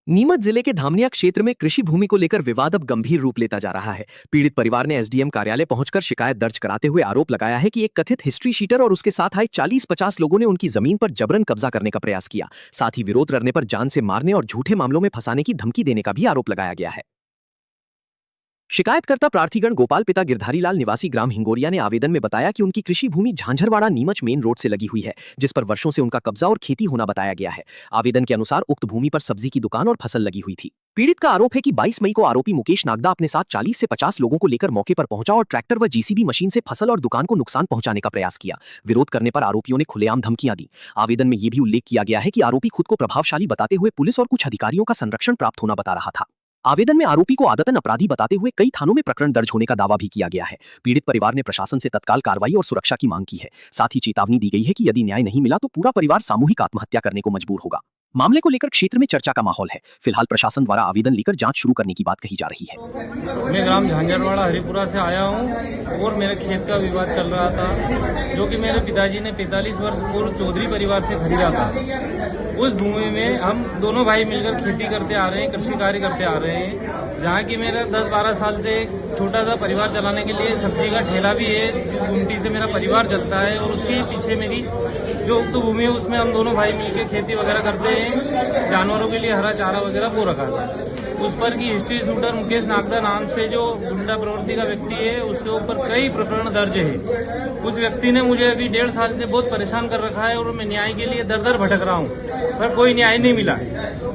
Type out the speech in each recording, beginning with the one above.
नीमच जिले के धामनिया क्षेत्र में कृषि भूमि को लेकर विवाद अब गंभीर रूप लेता जा रहा है। पीड़ित परिवार ने एसडीएम कार्यालय पहुंचकर शिकायत दर्ज कराते हुए आरोप लगाया है कि एक कथित हिस्ट्री शीटर और उसके साथ आए 40-50 लोगों ने उनकी जमीन पर जबरन कब्जा करने का प्रयास किया। साथ ही विरोध करने पर जान से मारने और झूठे मामलों में फंसाने की धमकी देने का भी आरोप लगाया गया है। शिकायतकर्ता प्रार्थीगण गोपाल पिता गिरधारी लाल निवासी ग्राम हिंगोरिया ने आवेदन में बताया कि उनकी कृषि भूमि झांझरवाड़ा नीमच मेन रोड से लगी हुई है, जिस पर वर्षों से उनका कब्जा और खेती होना बताया गया है। आवेदन के अनुसार उक्त भूमि पर सब्जी की दुकान और फसल लगी हुई थी। पीड़ित का आरोप है कि 22 मई को आरोपी मुकेश नागदा अपने साथ 40 से 50 लोगों को लेकर मौके पर पहुंचा और ट्रैक्टर व जेसीबी मशीन से फसल और दुकान को नुकसान पहुंचाने का प्रयास किया। विरोध करने पर आरोपियों ने खुलेआम धमकियां दी। आवेदन में यह भी उल्लेख किया गया है कि आरोपी खुद को प्रभावशाली बताते हुए पुलिस और कुछ अधिकारियों का संरक्षण प्राप्त होना बता रहा था। आवेदन में आरोपी को आदतन अपराधी बताते हुए कई थानों में प्रकरण दर्ज होने का दावा भी किया गया है। पीड़ित परिवार ने प्रशासन से तत्काल कार्रवाई और सुरक्षा की मांग की है। साथ ही चेतावनी दी गई है कि यदि न्याय नहीं मिला तो पूरा परिवार सामूहिक आत्महत्या करने को मजबूर होगा। मामले को लेकर क्षेत्र में चर्चा का माहौल है। फिलहाल प्रशासन द्वारा आवेदन लेकर जांच शुरू करने की बात कही जा रही है। मैं ग्राम झांझरवाड़ा हरिपुरा से आया हूं और मेरे खेत का विवाद चल रहा था, जो कि मेरे पिताजी ने 45 वर्ष पूर्व चौधरी परिवार से खरीदा था। उस भूमि में हम दोनों भाई मिलकर खेती करते आ रहे हैं, कृषि कार्य करते आ रहे हैं, जहाँ की मेरा 10-12 साल से छोटा सा परिवार चलाने के लिए सब्जी का ठेला भी है, जिस गुमटी से मेरा परिवार चलता है। और उसके पीछे मेरी जो उक्त भूमि है उसमें हम दोनों भाई मिलकर खेती वगैरह करते हैं। जानवरों के लिए हरा चारा वगैरह बो रखा था। उस पर की हिस्ट्री शूटर मुकेश नागदा नाम से जो गुंडा प्रवृत्ति का व्यक्ति है, उसके ऊपर कई प्रकरण दर्ज है। उस व्यक्ति ने मुझे अभी 1.5 साल से बहुत परेशान कर रखा है और मैं न्याय के लिए दर दर भटक रहा हूँ, पर कोई न्याय नहीं मिला।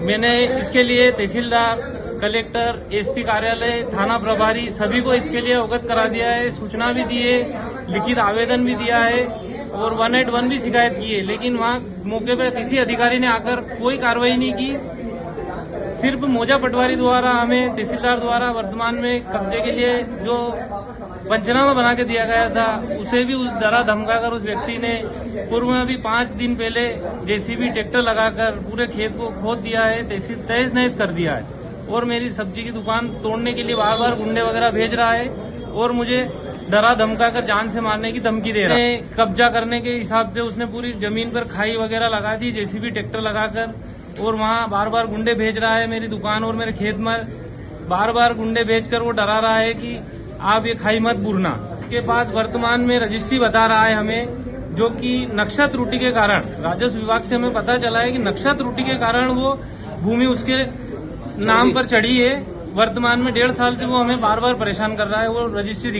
मैंने इसके लिए तहसीलदार, कलेक्टर, एसपी कार्यालय, थाना प्रभारी सभी को इसके लिए अवगत करा दिया है, सूचना भी दी है, लिखित आवेदन भी दिया है और 181 भी शिकायत की है। लेकिन वहाँ मौके पर किसी अधिकारी ने आकर कोई कार्रवाई नहीं की। सिर्फ मौजा पटवारी द्वारा हमें तहसीलदार द्वारा वर्तमान में कब्जे के लिए जो पंचनामा बना के दिया गया था, उसे भी उस डरा धमकाकर उस व्यक्ति ने पूर्व में भी 5 दिन पहले जेसीबी ट्रैक्टर लगाकर पूरे खेत को खोद दिया है, तहस नहस कर दिया है। और मेरी सब्जी की दुकान तोड़ने के लिए बार बार गुंडे वगैरह भेज रहा है और मुझे डरा धमकाकर जान से मारने की धमकी दे रहा है। कब्जा करने के हिसाब से उसने पूरी जमीन पर खाई वगैरह लगा दी जेसीबी ट्रैक्टर लगाकर, और वहाँ बार बार गुंडे भेज रहा है। मेरी दुकान और मेरे खेत में बार बार गुंडे भेजकर वो डरा रहा है कि आप ये खाई मत बुरना। उसके पास वर्तमान में रजिस्ट्री बता रहा है हमें, जो कि नक्शा त्रुटि के कारण, राजस्व विभाग से हमें पता चला है कि नक्शा त्रुटि के कारण वो भूमि उसके नाम पर चढ़ी है। वर्तमान में 1.5 साल से वो हमें बार बार परेशान कर रहा है। वो रजिस्ट्री